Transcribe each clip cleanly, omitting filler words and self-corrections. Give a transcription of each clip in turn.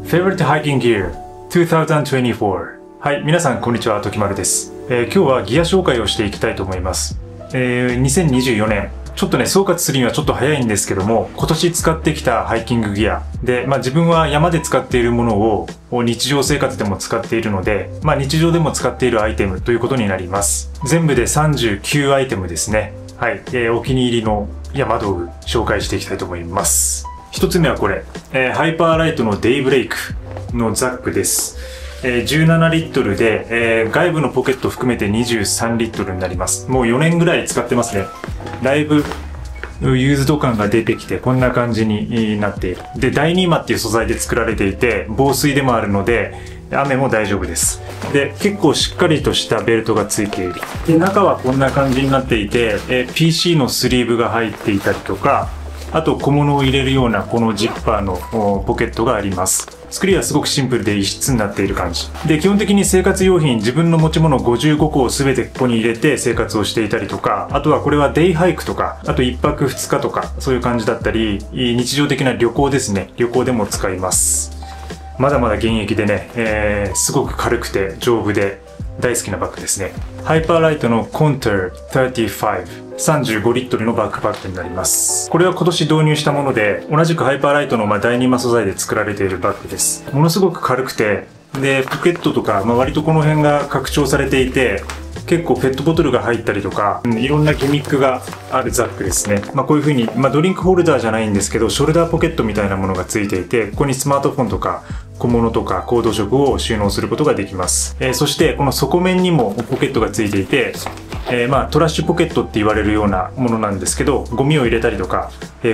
Favorite Hiking Gear 2024。はい、皆さんこんにちは、ときまるです。今日はギア紹介をしていきたいと思います。2024年、ちょっとね、総括するにはちょっと早いんですけども、今年使ってきたハイキングギアで、自分は山で使っているものを日常生活でも使っているので、日常でも使っているアイテムということになります。全部で39アイテムですね。はい、お気に入りの山道具紹介していきたいと思います。一つ目はこれ、ハイパーライトのデイブレイクのザックです。17リットルで、外部のポケット含めて23リットルになります。もう4年ぐらい使ってますね。だいぶユーズド感が出てきてこんな感じになっている。で、ダイニーマっていう素材で作られていて、防水でもあるので、雨も大丈夫です。で、結構しっかりとしたベルトがついている。で、中はこんな感じになっていて、PC のスリーブが入っていたりとか、あと小物を入れるようなこのジッパーのポケットがあります。作りはすごくシンプルで異質になっている感じ。で、基本的に生活用品、自分の持ち物55個を全てここに入れて生活をしていたりとか、あとはこれはデイハイクとか、あと1泊2日とか、そういう感じだったり、日常的な旅行ですね。旅行でも使います。まだまだ現役でね、すごく軽くて丈夫で大好きなバッグですね。ハイパーライトのコントゥ35。35リットルのバックパックになります。これは今年導入したもので、同じくハイパーライトの第2マ素材で作られているバッグです。ものすごく軽くて、で、ポケットとか、割とこの辺が拡張されていて、結構ペットボトルが入ったりとか、いろんなギミックがあるザックですね。こういう風に、ドリンクホルダーじゃないんですけど、ショルダーポケットみたいなものがついていて、ここにスマートフォンとか、小物とかコード色を収納することができます。そしてこの底面にもポケットがついていて、トラッシュポケットって言われるようなものなんですけど、ゴミを入れたりとか、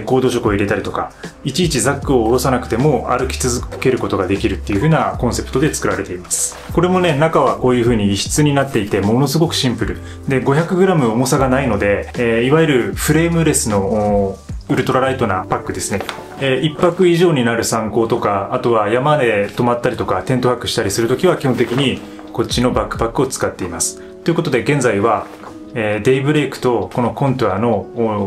コード色を入れたりとか、いちいちザックを下ろさなくても歩き続けることができるっていう風なコンセプトで作られています。これもね、中はこういう風に異質になっていて、ものすごくシンプル。で、500g 重さがないので、いわゆるフレームレスのウルトラライトなパックですね。1泊以上になる参考とか、あとは山で泊まったりとか、テント泊したりするときは基本的にこっちのバックパックを使っています。ということで現在は、デイブレイクとこのコントゥアの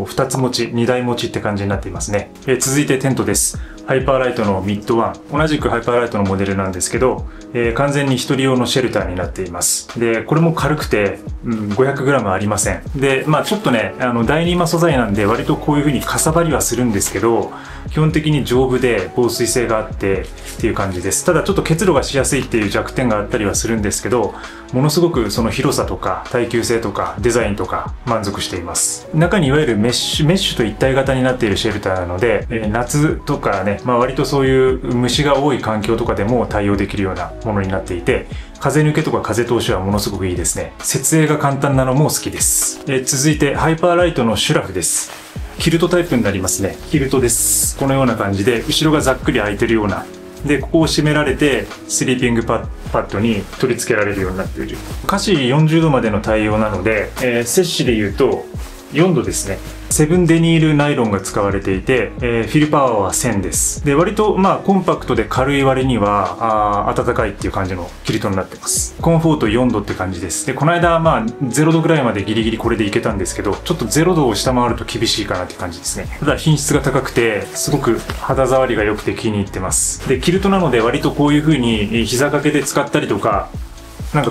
2つ持ち、2台持ちって感じになっていますね。続いてテントです。ハイパーライトのミッドワン。同じくハイパーライトのモデルなんですけど、完全に一人用のシェルターになっています。で、これも軽くて、500g ありません。で、ちょっとね、第2マ素材なんで割とこういう風にかさばりはするんですけど、基本的に丈夫で防水性があってっていう感じです。ただちょっと結露がしやすいっていう弱点があったりはするんですけど、ものすごくその広さとか耐久性とかデザインとか満足しています。中にいわゆるメッシュと一体型になっているシェルターなので、夏とかね、割とそういう虫が多い環境とかでも対応できるようなものになっていて、風抜けとか風通しはものすごくいいですね。設営が簡単なのも好きです。続いてハイパーライトのシュラフです。キルトタイプになりますね。キルトです。このような感じで、後ろがざっくり開いてるような。で、ここを閉められて、スリーピングパッドに取り付けられるようになっている。下肢40度までの対応なので、摂氏で言うと4度ですね。セブンデニールナイロンが使われていて、フィルパワーは1000です。で、割とコンパクトで軽い割には、暖かいっていう感じのキルトになってます。コンフォート4度って感じです。で、この間0度ぐらいまでギリギリこれでいけたんですけど、ちょっと0度を下回ると厳しいかなって感じですね。ただ品質が高くて、すごく肌触りが良くて気に入ってます。で、キルトなので割とこういう風に膝掛けで使ったりとか、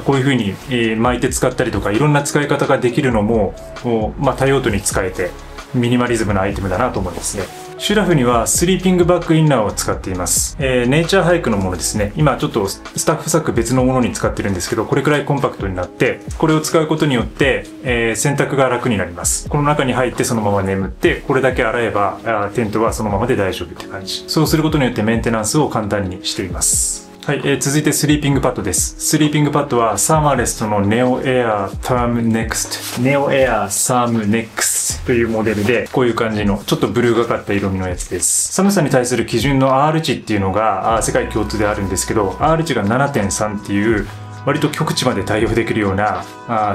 こういう風に巻いて使ったりとか、いろんな使い方ができるのも、多用途に使えて、ミニマリズムなアイテムだなと思いますね。シュラフにはスリーピングバッグインナーを使っています。ネイチャーハイクのものですね。今ちょっとスタッフ作別のものに使ってるんですけど、これくらいコンパクトになって、これを使うことによって、洗濯が楽になります。この中に入ってそのまま眠って、これだけ洗えば、テントはそのままで大丈夫って感じ。そうすることによってメンテナンスを簡単にしています。はい、続いてスリーピングパッドです。スリーピングパッドはサーマレストの Neo Air Therm Next。Neo Air Therm Next というモデルで、こういう感じのちょっとブルーがかった色味のやつです。寒さに対する基準の R 値っていうのが世界共通であるんですけど、R 値が 7.3 っていう割と極地まで対応できるような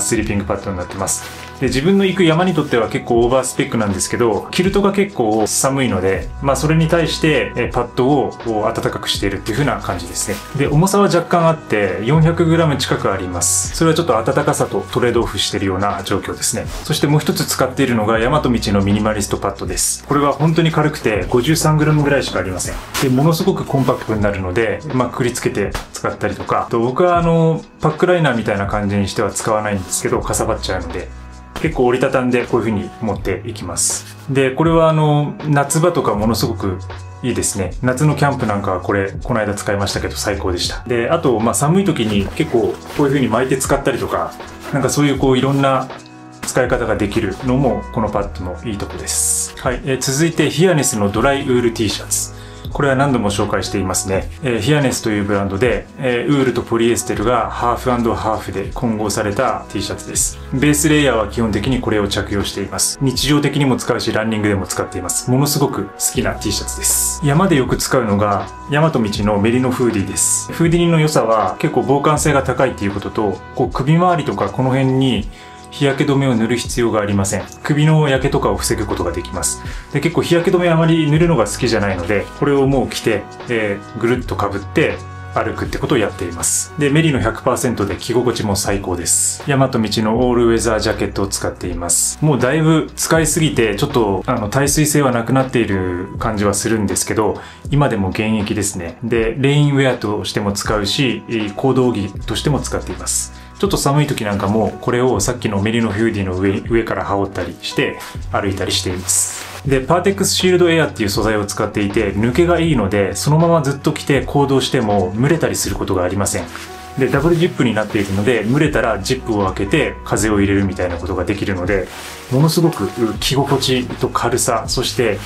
スリーピングパッドになってます。で、自分の行く山にとっては結構オーバースペックなんですけど、キルトが結構寒いので、それに対してパッドを暖かくしているっていう風な感じですね。で、重さは若干あって 400g 近くあります。それはちょっと暖かさとトレードオフしているような状況ですね。そしてもう一つ使っているのが大和道のミニマリストパッドです。これは本当に軽くて 53g ぐらいしかありません。で、ものすごくコンパクトになるので、くりつけて使ったりとか、僕はパックライナーみたいな感じにしては使わないんですけど、かさばっちゃうので、結構折りたたんでこういう風に持っていきます。で、これは夏場とかものすごくいいですね。夏のキャンプなんかはこれ、この間使いましたけど最高でした。で、あと、寒い時に結構こういう風に巻いて使ったりとか、なんかそういういろんな使い方ができるのもこのパッドのいいとこです。はい。続いてヒアネスのドライウール T シャツ。これは何度も紹介していますね。ヒアネスというブランドで、ウールとポリエステルがハーフ&ハーフで混合された T シャツです。ベースレイヤーは基本的にこれを着用しています。日常的にも使うし、ランニングでも使っています。ものすごく好きな T シャツです。山でよく使うのが、大和道のメリノフーディです。フーディニの良さは結構防寒性が高いっていうことと、首周りとかこの辺に日焼け止めを塗る必要がありません。首の焼けとかを防ぐことができます。で、結構日焼け止めあまり塗るのが好きじゃないので、これをもう着て、ぐるっと被って歩くってことをやっています。で、メリノ 100% で着心地も最高です。大和道のオールウェザージャケットを使っています。もうだいぶ使いすぎて、ちょっと耐水性はなくなっている感じはするんですけど、今でも現役ですね。で、レインウェアとしても使うし、行動着としても使っています。ちょっと寒い時なんかもこれをさっきのメリノフーディの上から羽織ったりして歩いたりしています。で、パーテックスシールドエアっていう素材を使っていて抜けがいいのでそのままずっと着て行動しても蒸れたりすることがありません。で、ダブルジップになっているので蒸れたらジップを開けて風を入れるみたいなことができるのでものすごく着心地と軽さ、そして、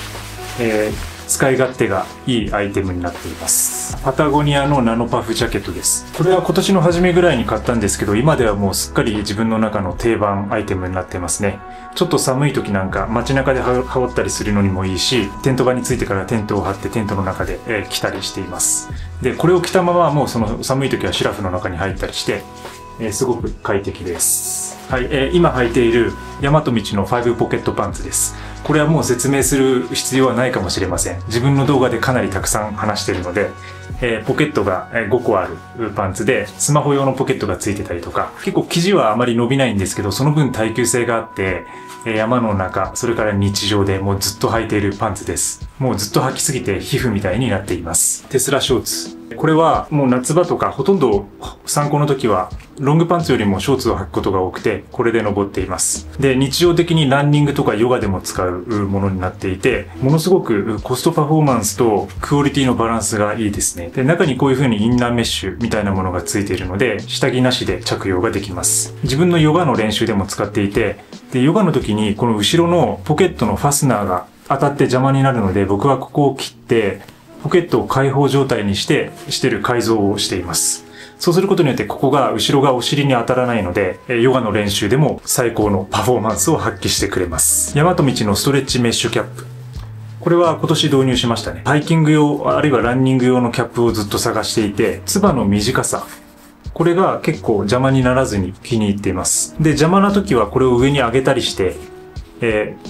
使い勝手がいいアイテムになっています。パタゴニアのナノパフジャケットです。これは今年の初めぐらいに買ったんですけど、今ではもうすっかり自分の中の定番アイテムになってますね。ちょっと寒い時なんか街中で羽織ったりするのにもいいし、テント場に着いてからテントを張ってテントの中で、着たりしています。で、これを着たままもうその寒い時はシラフの中に入ったりして、すごく快適です。はい、今履いている大和道の5ポケットパンツです。これはもう説明する必要はないかもしれません。自分の動画でかなりたくさん話しているので、ポケットが5個あるパンツで、スマホ用のポケットがついてたりとか、結構生地はあまり伸びないんですけど、その分耐久性があって、山の中、それから日常でもうずっと履いているパンツです。もうずっと履きすぎて皮膚みたいになっています。テスラショーツ。これはもう夏場とかほとんど参考の時はロングパンツよりもショーツを履くことが多くて、これで登っています。で、日常的にランニングとかヨガでも使うものになっていて、ものすごくコストパフォーマンスとクオリティのバランスがいいですね。で、中にこういう風にインナーメッシュみたいなものがついているので、下着なしで着用ができます。自分のヨガの練習でも使っていて、で、ヨガの時にこの後ろのポケットのファスナーが当たって邪魔になるので、僕はここを切って、ポケットを開放状態にしてる改造をしています。そうすることによってここが後ろがお尻に当たらないので、ヨガの練習でも最高のパフォーマンスを発揮してくれます。大和道のストレッチメッシュキャップ。これは今年導入しましたね。ハイキング用、あるいはランニング用のキャップをずっと探していて、つばの短さ。これが結構邪魔にならずに気に入っています。で、邪魔な時はこれを上に上げたりして、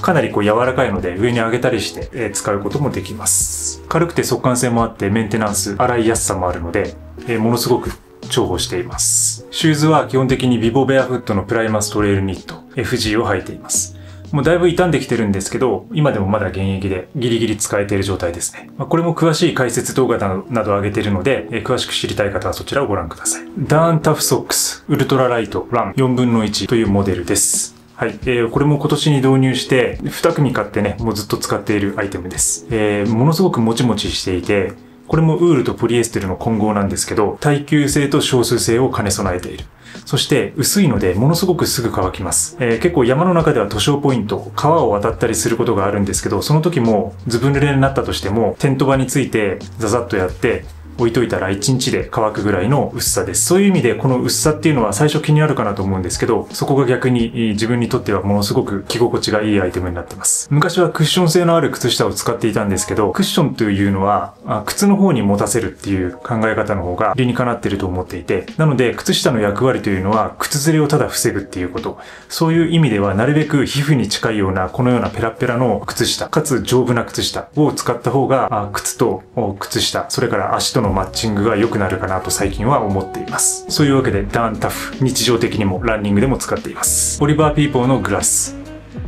かなり柔らかいので上に上げたりして、使うこともできます。軽くて速乾性もあってメンテナンス、洗いやすさもあるので、ものすごく重宝しています。シューズは基本的にビボベアフットのプライマストレイルニット FG を履いています。もうだいぶ傷んできてるんですけど、今でもまだ現役でギリギリ使えている状態ですね。これも詳しい解説動画など上げているので、詳しく知りたい方はそちらをご覧ください。ダーンタフソックスウルトラライトラン4分の1というモデルです。はい。これも今年に導入して、2組買ってね、もうずっと使っているアイテムです。ものすごくもちもちしていて、これもウールとポリエステルの混合なんですけど、耐久性と消臭性を兼ね備えている。そして薄いのでものすごくすぐ乾きます。結構山の中では図書ポイント、川を渡ったりすることがあるんですけど、その時もずぶ濡れになったとしても、テント場についてザザッとやって、置いといたら1日で乾くぐらいの薄さです。そういう意味でこの薄さっていうのは最初気になるかなと思うんですけど、そこが逆に自分にとってはものすごく着心地がいいアイテムになってます。昔はクッション性のある靴下を使っていたんですけど、クッションというのは靴の方に持たせるっていう考え方の方が理にかなっていると思っていて、なので靴下の役割というのは靴ずれをただ防ぐっていうこと。そういう意味ではなるべく皮膚に近いようなこのようなペラペラの靴下、かつ丈夫な靴下を使った方が靴と靴下、それから足とのマッチングが良くなるかなと最近は思っています。そういうわけでダーンタフ、日常的にもランニングでも使っています。オリバー・ピーポーのグラス。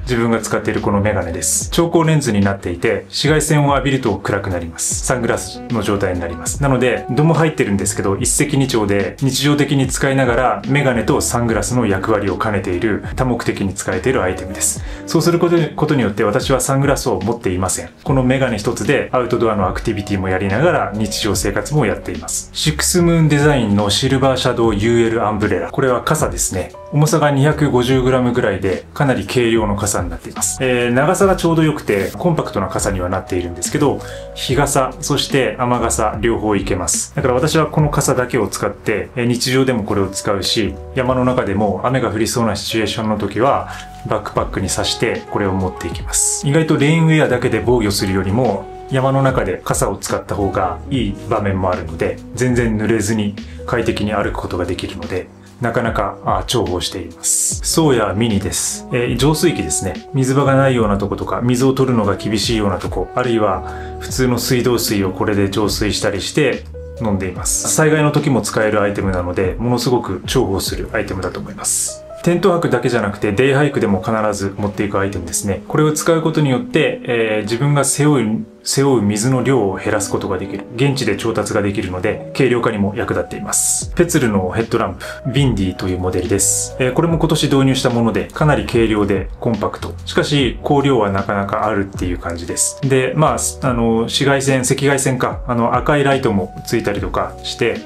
自分が使っているこのメガネです。超光レンズになっていて、紫外線を浴びると暗くなります。サングラスの状態になります。なので、度も入ってるんですけど、一石二鳥で日常的に使いながら、メガネとサングラスの役割を兼ねている、多目的に使えているアイテムです。そうすることによって私はサングラスを持っていません。このメガネ一つでアウトドアのアクティビティもやりながら日常生活もやっています。シックスムーンデザインのシルバーシャドウ UL アンブレラ。これは傘ですね。重さが 250g ぐらいで、かなり軽量の傘になっています。長さがちょうど良くて、コンパクトな傘にはなっているんですけど、日傘、そして雨傘、両方いけます。だから私はこの傘だけを使って、日常でもこれを使うし、山の中でも雨が降りそうなシチュエーションの時は、バックパックに挿してこれを持っていきます。意外とレインウェアだけで防御するよりも、山の中で傘を使った方がいい場面もあるので、全然濡れずに快適に歩くことができるので、なかなか重宝しています。ソーヤミニです。浄水器ですね。水場がないようなとことか、水を取るのが厳しいようなとこ、あるいは普通の水道水をこれで浄水したりして飲んでいます。災害の時も使えるアイテムなので、ものすごく重宝するアイテムだと思います。テント泊だけじゃなくてデイハイクでも必ず持っていくアイテムですね。これを使うことによって、自分が背負う水の量を減らすことができる。現地で調達ができるので、軽量化にも役立っています。ペツルのヘッドランプ、ビンディというモデルです。これも今年導入したもので、かなり軽量でコンパクト。しかし、光量はなかなかあるっていう感じです。で、紫外線、赤外線か、赤いライトもついたりとかして、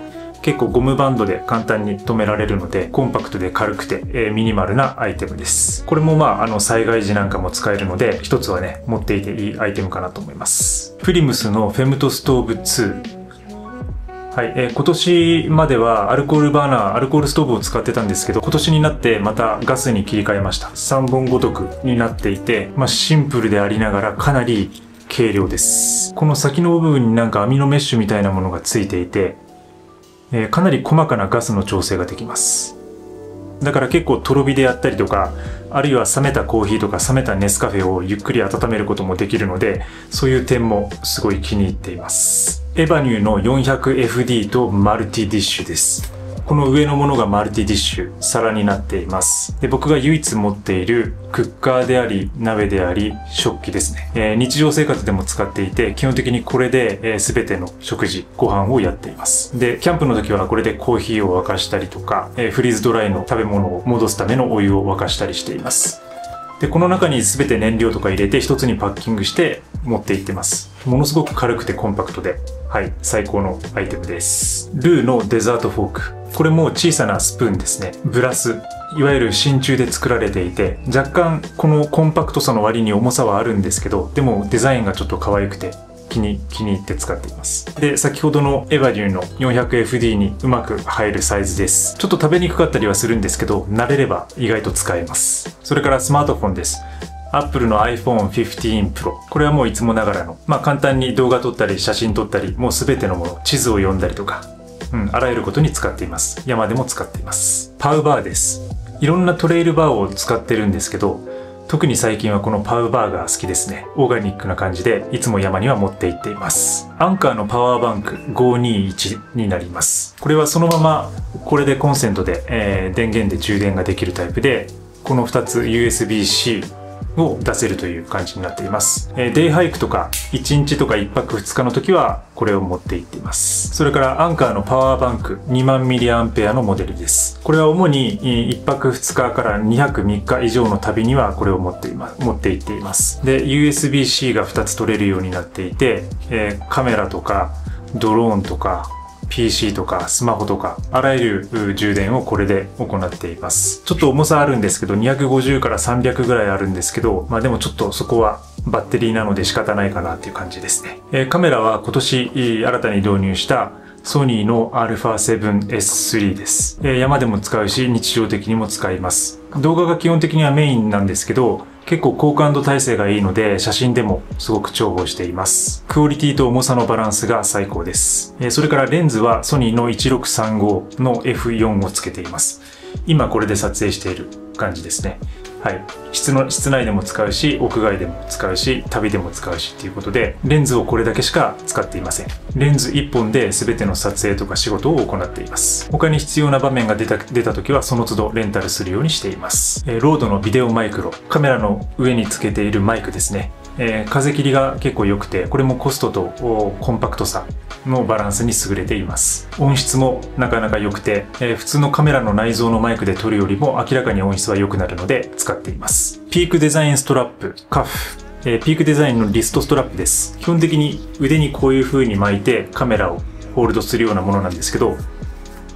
結構ゴムバンドで簡単に留められるので、コンパクトで軽くて、ミニマルなアイテムです。これも災害時なんかも使えるので、一つはね、持っていていいアイテムかなと思います。プリムスのフェムトストーブ2。はい、今年まではアルコールバーナー、アルコールストーブを使ってたんですけど、今年になってまたガスに切り替えました。3本ごとくになっていて、シンプルでありながらかなり軽量です。この先の部分になんか網のメッシュみたいなものがついていて、かなり細かなガスの調整ができます。だから結構とろ火でやったりとか、あるいは冷めたコーヒーとか冷めたネスカフェをゆっくり温めることもできるので、そういう点もすごい気に入っています。エバニューの 400FD とマルティディッシュです。この上のものがマルティディッシュ、皿になっています。で、僕が唯一持っているクッカーであり、鍋であり、食器ですね。日常生活でも使っていて、基本的にこれで、全ての食事、ご飯をやっています。で、キャンプの時はこれでコーヒーを沸かしたりとか、フリーズドライの食べ物を戻すためのお湯を沸かしたりしています。で、この中に全て燃料とか入れて一つにパッキングして持っていってます。ものすごく軽くてコンパクトで、はい、最高のアイテムです。ルーのデザートフォーク。これも小さなスプーンですね。ブラス。いわゆる真鍮で作られていて、若干このコンパクトさの割に重さはあるんですけど、でもデザインがちょっと可愛くて気に入って使っています。で、先ほどのエバニューの 400FD にうまく入るサイズです。ちょっと食べにくかったりはするんですけど、慣れれば意外と使えます。それからスマートフォンです。Apple の iPhone 15 Pro。これはもういつもながらの、簡単に動画撮ったり写真撮ったり、もう全てのもの、地図を読んだりとか、あらゆることに使っています。山でも使っています。パウバーです。いろんなトレイルバーを使ってるんですけど、特に最近はこのパウバーが好きですね。オーガニックな感じで、いつも山には持って行っています。アンカーのパワーバンク521になります。これはそのまま、これでコンセントで、電源で充電ができるタイプで、この2つ USB-Cを出せるという感じになっています。デイハイクとか1日とか1泊2日の時はこれを持って行っています。それからアンカーのパワーバンク 20,000mAh のモデルです。これは主に1泊2日から2泊3日以上の旅にはこれを持って行っています。で、USB-C が2つ取れるようになっていて、カメラとかドローンとかPC とかスマホとかあらゆる充電をこれで行っています。ちょっと重さあるんですけど250から300ぐらいあるんですけど、でもちょっとそこはバッテリーなので仕方ないかなっていう感じですね。カメラは今年新たに導入したソニーの α7S3 です。山でも使うし、日常的にも使います。動画が基本的にはメインなんですけど、結構高感度耐性がいいので、写真でもすごく重宝しています。クオリティと重さのバランスが最高です。それからレンズはソニーの1635の F4 をつけています。今これで撮影している感じですね。はい。室内でも使うし、屋外でも使うし、旅でも使うしっていうことで、レンズをこれだけしか使っていません。レンズ1本で全ての撮影とか仕事を行っています。他に必要な場面が出た時はその都度レンタルするようにしています。ロードのビデオマイクロ、カメラの上につけているマイクですね。風切りが結構良くて、これもコストとコンパクトさのバランスに優れています。音質もなかなか良くて、普通のカメラの内蔵のマイクで撮るよりも明らかに音質は良くなるので使っています。ピークデザインストラップ、カフ。ピークデザインのリストストラップです。基本的に腕にこういう風に巻いてカメラをホールドするようなものなんですけど、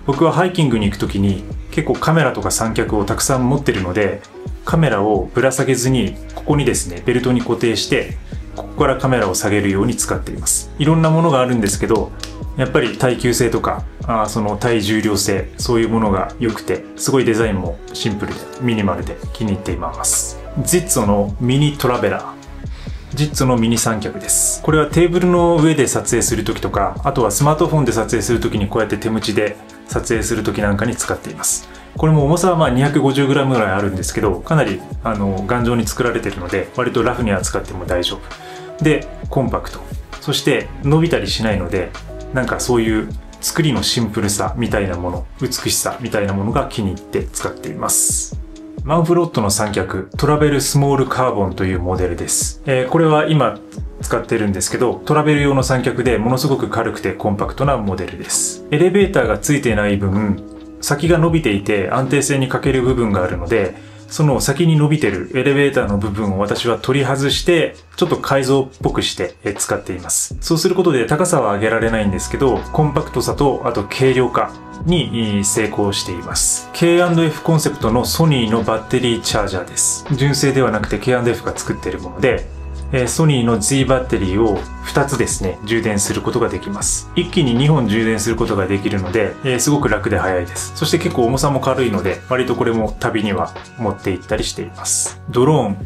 僕はハイキングに行く時に結構カメラとか三脚をたくさん持ってるので、カメラをぶら下げずにここにですねベルトに固定してここからカメラを下げるように使っています。いろんなものがあるんですけど、やっぱり耐久性とかその耐重量性、そういうものが良くて、すごいデザインもシンプルでミニマルで気に入っています。Zitzo のミニトラベラー、Zitzo のミニ三脚です。これはテーブルの上で撮影する時とか、あとはスマートフォンで撮影する時にこうやって手持ちで撮影する時なんかに使っています。これも重さは250g ぐらいあるんですけど、かなり頑丈に作られているので、割とラフに扱っても大丈夫。で、コンパクト。そして伸びたりしないので、なんかそういう作りのシンプルさみたいなもの、美しさみたいなものが気に入って使っています。マンフロットの三脚、トラベルスモールカーボンというモデルです。これは今使ってるんですけど、トラベル用の三脚でものすごく軽くてコンパクトなモデルです。エレベーターがついていない分、先が伸びていて安定性に欠ける部分があるので、その先に伸びてるエレベーターの部分を私は取り外して、ちょっと改造っぽくして使っています。そうすることで高さは上げられないんですけど、コンパクトさとあと軽量化に成功しています。K&F コンセプトのソニーのバッテリーチャージャーです。純正ではなくて K&F が作っているもので、ソニーの Z バッテリーを2つですね、充電することができます。一気に2本充電することができるので、すごく楽で早いです。そして結構重さも軽いので、割とこれも旅には持って行ったりしています。ドローン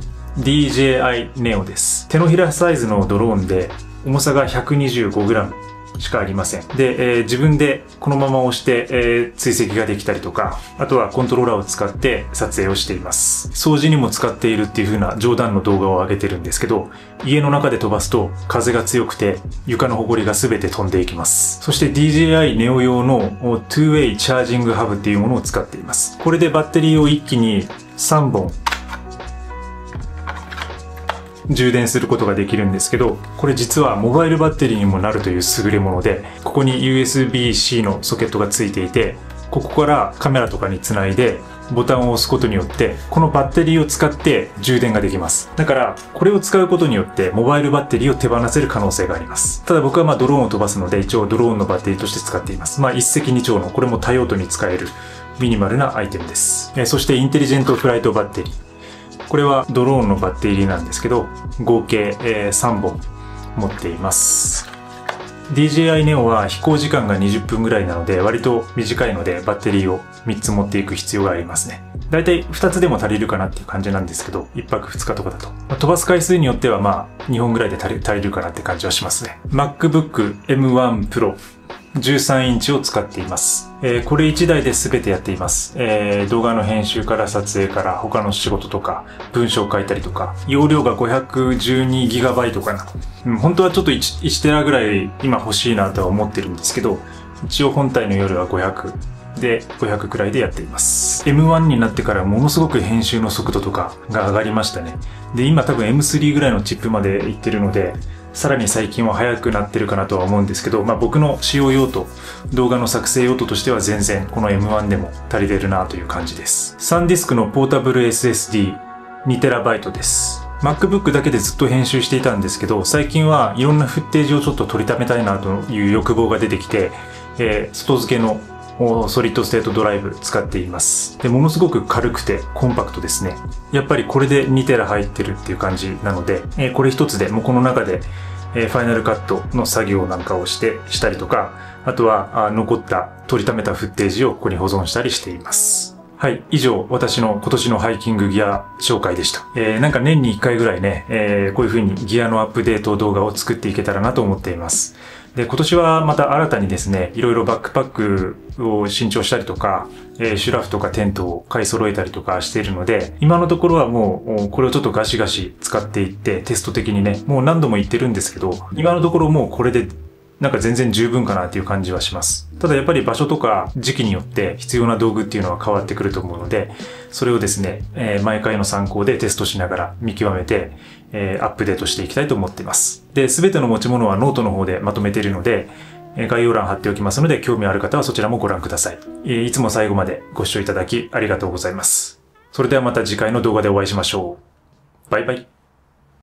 DJI Neo です。手のひらサイズのドローンで、重さが 125g。しかありません。で、自分でこのまま押して、追跡ができたりとか、あとはコントローラーを使って撮影をしています。掃除にも使っているっていう風な冗談の動画を上げてるんですけど、家の中で飛ばすと風が強くて床の埃が全て飛んでいきます。そして DJI Neo 用の 2way チャージングハブっていうものを使っています。これでバッテリーを一気に3本充電することができるんですけど、これ実はモバイルバッテリーにもなるという優れもので、ここに USB-C のソケットがついていて、ここからカメラとかにつないでボタンを押すことによってこのバッテリーを使って充電ができます。だからこれを使うことによってモバイルバッテリーを手放せる可能性があります。ただ僕はドローンを飛ばすので一応ドローンのバッテリーとして使っています。一石二鳥の、これも多用途に使えるミニマルなアイテムです。そしてインテリジェントフライトバッテリー、これはドローンのバッテリーなんですけど、合計3本持っています。DJI Neo は飛行時間が20分ぐらいなので割と短いので、バッテリーを3つ持っていく必要がありますね。だいたい2つでも足りるかなっていう感じなんですけど、1泊2日とかだと。飛ばす回数によっては2本ぐらいで足りるかなって感じはしますね。MacBook M1 Pro。13インチを使っています。これ1台で全てやっています。動画の編集から撮影から他の仕事とか文章を書いたりとか、容量が 512GB かな。本当はちょっと 1テラぐらい今欲しいなとは思ってるんですけど、一応本体の容量は500で500くらいでやっています。M1 になってからものすごく編集の速度とかが上がりましたね。で、今多分 M3 ぐらいのチップまでいってるので、さらに最近は速くなってるかなとは思うんですけど、僕の使用用途、動画の作成用途としては全然この M1 でも足りてるなという感じです。サンディスクのポータブル SSD2TB です。MacBook だけでずっと編集していたんですけど、最近はいろんなフッテージをちょっと取りためたいなという欲望が出てきて、外付けのソリッドステートドライブ使っています。で、ものすごく軽くてコンパクトですね。やっぱりこれで2テラ入ってるっていう感じなので、これ一つでもうこの中でファイナルカットの作業なんかをしたりとか、あとは残った取りためたフッテージをここに保存したりしています。はい。以上、私の今年のハイキングギア紹介でした。なんか年に1回ぐらいね、こういう風にギアのアップデート動画を作っていけたらなと思っています。で、今年はまた新たにですね、いろいろバックパックを新調したりとか、シュラフとかテントを買い揃えたりとかしているので、今のところはもう、これをちょっとガシガシ使っていって、テスト的にね、もう何度も言ってるんですけど、今のところもうこれでなんか全然十分かなっていう感じはします。ただやっぱり場所とか時期によって必要な道具っていうのは変わってくると思うので、それをですね、毎回の参考でテストしながら見極めて、アップデートしていきたいと思っています。で、すべての持ち物はノートの方でまとめているので、概要欄貼っておきますので、興味ある方はそちらもご覧ください。いつも最後までご視聴いただきありがとうございます。それではまた次回の動画でお会いしましょう。バイバイ。